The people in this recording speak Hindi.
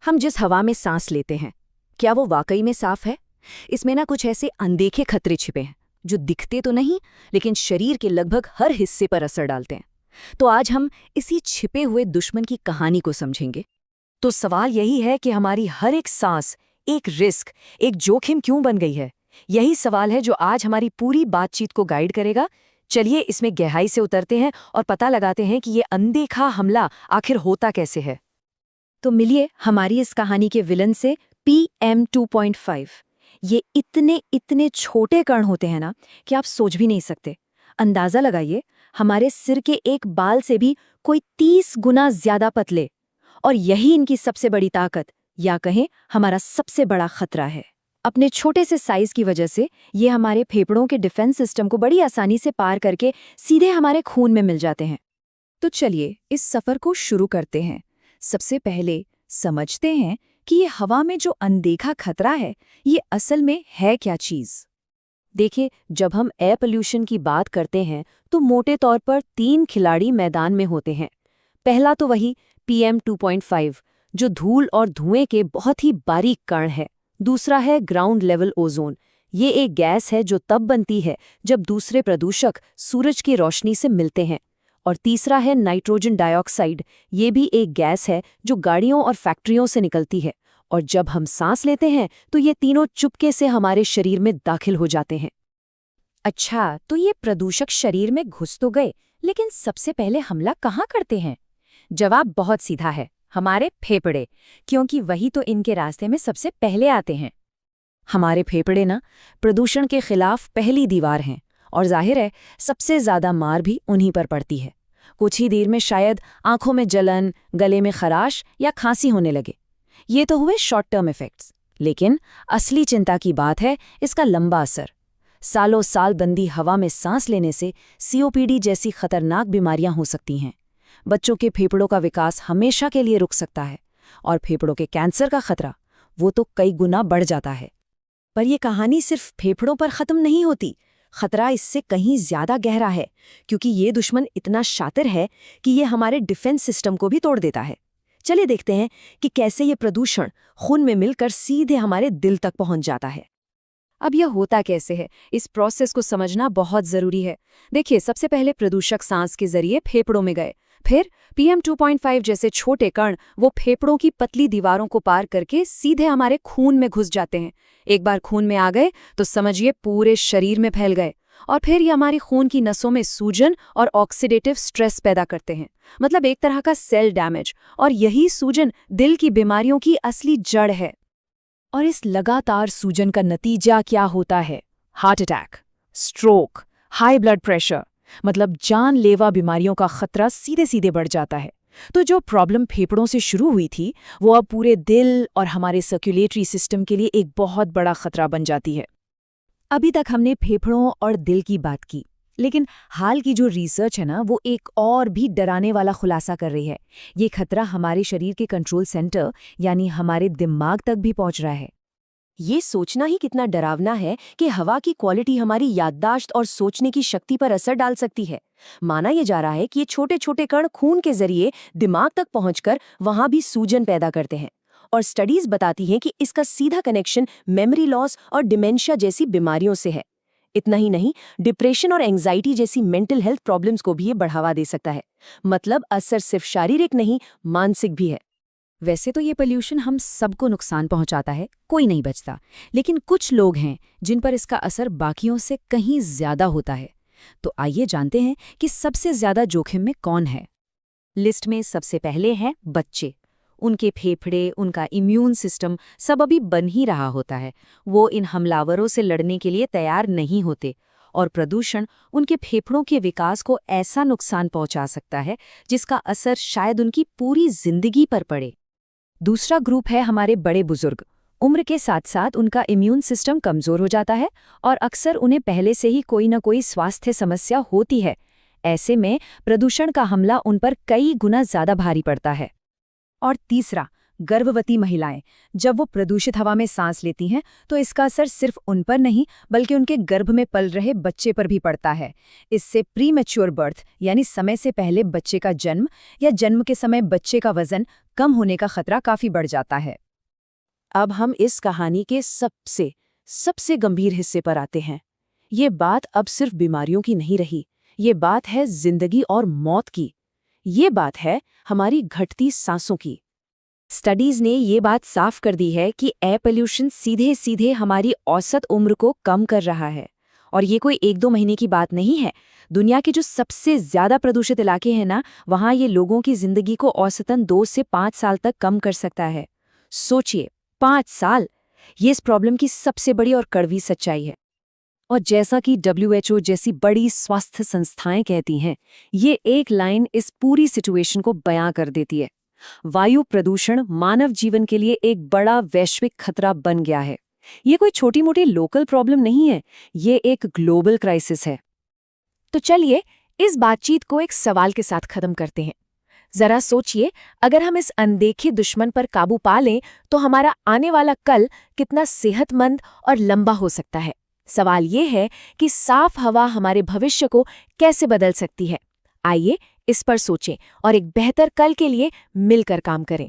हम जिस हवा में सांस लेते हैं, क्या वो वाकई में साफ है? इसमें ना कुछ ऐसे अनदेखे खतरे छिपे हैं जो दिखते तो नहीं, लेकिन शरीर के लगभग हर हिस्से पर असर डालते हैं। तो आज हम इसी छिपे हुए दुश्मन की कहानी को समझेंगे। तो सवाल यही है कि हमारी हर एक सांस एक रिस्क, एक जोखिम क्यों बन गई है? यही सवाल है जो आज हमारी पूरी बातचीत को गाइड करेगा। चलिए इसमें गहराई से उतरते हैं और पता लगाते हैं कि ये अनदेखा हमला आखिर होता कैसे है। तो मिलिए हमारी इस कहानी के विलन से, PM2.5। ये इतने छोटे कण होते हैं ना कि आप सोच भी नहीं सकते। अंदाजा लगाइए, हमारे सिर के एक बाल से भी कोई 30 गुना ज्यादा पतले। और यही इनकी सबसे बड़ी ताकत, या कहें हमारा सबसे बड़ा खतरा है। अपने छोटे से साइज की वजह से ये हमारे फेफड़ों के डिफेंस सिस्टम को बड़ी आसानी से पार करके सीधे हमारे खून में मिल जाते हैं। तो चलिए इस सफर को शुरू करते हैं। सबसे पहले समझते हैं कि ये हवा में जो अनदेखा खतरा है, ये असल में है क्या चीज। देखिए, जब हम एयर पोल्यूशन की बात करते हैं तो मोटे तौर पर 3 खिलाड़ी मैदान में होते हैं। पहला तो वही PM2.5, जो धूल और धुएं के बहुत ही बारीक कण है। दूसरा है ग्राउंड लेवल ओजोन। ये एक गैस है जो तब बनती है जब दूसरे प्रदूषक सूरज की रोशनी से मिलते हैं। और तीसरा है नाइट्रोजन डाइऑक्साइड। ये भी एक गैस है जो गाड़ियों और फैक्ट्रियों से निकलती है। और जब हम सांस लेते हैं तो ये तीनों चुपके से हमारे शरीर में दाखिल हो जाते हैं। अच्छा, तो ये प्रदूषक शरीर में घुस तो गए, लेकिन सबसे पहले हमला कहाँ करते हैं? जवाब बहुत सीधा है, हमारे फेफड़े, क्योंकि वही तो इनके रास्ते में सबसे पहले आते हैं। हमारे फेफड़े ना प्रदूषण के खिलाफ पहली दीवार हैं, और जाहिर है सबसे ज्यादा मार भी उन्हीं पर पड़ती है। कुछ ही देर में शायद आंखों में जलन, गले में खराश या खांसी होने लगे। ये तो हुए शॉर्ट टर्म इफेक्ट्स, लेकिन असली चिंता की बात है इसका लंबा असर। सालों साल बंदी हवा में सांस लेने से COPD जैसी खतरनाक बीमारियां हो सकती हैं। बच्चों के फेफड़ों का विकास हमेशा के लिए रुक सकता है, और फेफड़ों के कैंसर का खतरा वो तो कई गुना बढ़ जाता है। पर यह कहानी सिर्फ फेफड़ों पर खत्म नहीं होती। खतरा इससे कहीं ज्यादा गहरा है, क्योंकि ये दुश्मन इतना शातिर है कि ये हमारे डिफेंस सिस्टम को भी तोड़ देता है। चलिए देखते हैं कि कैसे ये प्रदूषण खून में मिलकर सीधे हमारे दिल तक पहुंच जाता है। अब यह होता कैसे है, इस प्रोसेस को समझना बहुत जरूरी है। देखिए, सबसे पहले प्रदूषक सांस के जरिए फेफड़ों में गए। फिर PM2.5 जैसे छोटे कण वो फेफड़ों की पतली दीवारों को पार करके सीधे हमारे खून में घुस जाते हैं। एक बार खून में आ गए तो समझिए पूरे शरीर में फैल गए। और फिर ये हमारी खून की नसों में सूजन और ऑक्सीडेटिव स्ट्रेस पैदा करते हैं, मतलब एक तरह का सेल डैमेज। और यही सूजन दिल की बीमारियों की असली जड़ है। और इस लगातार सूजन का नतीजा क्या होता है? Heart attack, stroke, high blood pressure, मतलब जानलेवा बीमारियों का खतरा सीधे सीधे बढ़ जाता है। तो जो प्रॉब्लम फेफड़ों से शुरू हुई थी, वो अब पूरे दिल और हमारे सर्कुलेटरी सिस्टम के लिए एक बहुत बड़ा खतरा बन जाती है। अभी तक हमने फेफड़ों और दिल की बात की, लेकिन हाल की जो रिसर्च है ना, वो एक और भी डराने वाला खुलासा कर रही है। ये खतरा हमारे शरीर के कंट्रोल सेंटर यानी हमारे दिमाग तक भी पहुंच रहा है। ये सोचना ही कितना डरावना है कि हवा की क्वालिटी हमारी याददाश्त और सोचने की शक्ति पर असर डाल सकती है। माना यह जा रहा है कि ये छोटे छोटे कण खून के जरिए दिमाग तक पहुंचकर वहां भी सूजन पैदा करते हैं। और स्टडीज बताती हैं कि इसका सीधा कनेक्शन मेमोरी लॉस और डिमेंशिया जैसी बीमारियों से है। इतना ही नहीं, डिप्रेशन और एंजाइटी जैसी मेंटल हेल्थ प्रॉब्लम्स को भी ये बढ़ावा दे सकता है। मतलब असर सिर्फ शारीरिक नहीं, मानसिक भी है। वैसे तो ये पोल्यूशन हम सबको नुकसान पहुंचाता है, कोई नहीं बचता। लेकिन कुछ लोग हैं जिन पर इसका असर बाकियों से कहीं ज्यादा होता है। तो आइए जानते हैं कि सबसे ज्यादा जोखिम में कौन है। लिस्ट में सबसे पहले हैं बच्चे। उनके फेफड़े, उनका इम्यून सिस्टम सब अभी बन ही रहा होता है। वो इन हमलावरों से लड़ने के लिए तैयार नहीं होते। और प्रदूषण उनके फेफड़ों के विकास को ऐसा नुकसान पहुंचा सकता है जिसका असर शायद उनकी पूरी जिंदगी पर पड़े। दूसरा ग्रुप है हमारे बड़े बुजुर्ग। उम्र के साथ साथ उनका इम्यून सिस्टम कमजोर हो जाता है और अक्सर उन्हें पहले से ही कोई न कोई स्वास्थ्य समस्या होती है। ऐसे में प्रदूषण का हमला उन पर कई गुना ज्यादा भारी पड़ता है। और तीसरा, गर्भवती महिलाएं जब वो प्रदूषित हवा में सांस लेती हैं तो इसका असर सिर्फ उन पर नहीं बल्कि उनके गर्भ में पल रहे बच्चे पर भी पड़ता है। इससे प्रीमैच्योर बर्थ यानी समय से पहले बच्चे का जन्म या जन्म के समय बच्चे का वजन कम होने का खतरा काफी बढ़ जाता है। अब हम इस कहानी के सबसे गंभीर हिस्से पर आते हैं। ये बात अब सिर्फ बीमारियों की नहीं रही, ये बात है जिंदगी और मौत की। ये बात है हमारी घटती सांसों की। स्टडीज ने ये बात साफ कर दी है कि एयर पोल्यूशन सीधे सीधे हमारी औसत उम्र को कम कर रहा है। और ये कोई 1-2 महीने की बात नहीं है। दुनिया के जो सबसे ज्यादा प्रदूषित इलाके हैं ना, वहाँ ये लोगों की जिंदगी को औसतन 2 से 5 साल तक कम कर सकता है। सोचिए, 5 साल! ये इस प्रॉब्लम की सबसे बड़ी और कड़वी सच्चाई है। और जैसा कि WHO जैसी बड़ी स्वास्थ्य संस्थाएं कहती हैं, ये एक लाइन इस पूरी सिचुएशन को बयां कर देती है। वायु प्रदूषण मानव जीवन के लिए एक बड़ा वैश्विक खतरा बन गया है। ये कोई छोटी मोटी लोकल प्रॉब्लम नहीं है, ये एक ग्लोबल क्राइसिस है। तो चलिए इस बातचीत को एक सवाल के साथ खत्म करते हैं। जरा सोचिए, अगर हम इस अनदेखे दुश्मन पर काबू पा लें तो हमारा आने वाला कल कितना सेहतमंद और लंबा हो सकता है। सवाल ये है कि साफ हवा हमारे भविष्य को कैसे बदल सकती है। आइए इस पर सोचें और एक बेहतर कल के लिए मिलकर काम करें।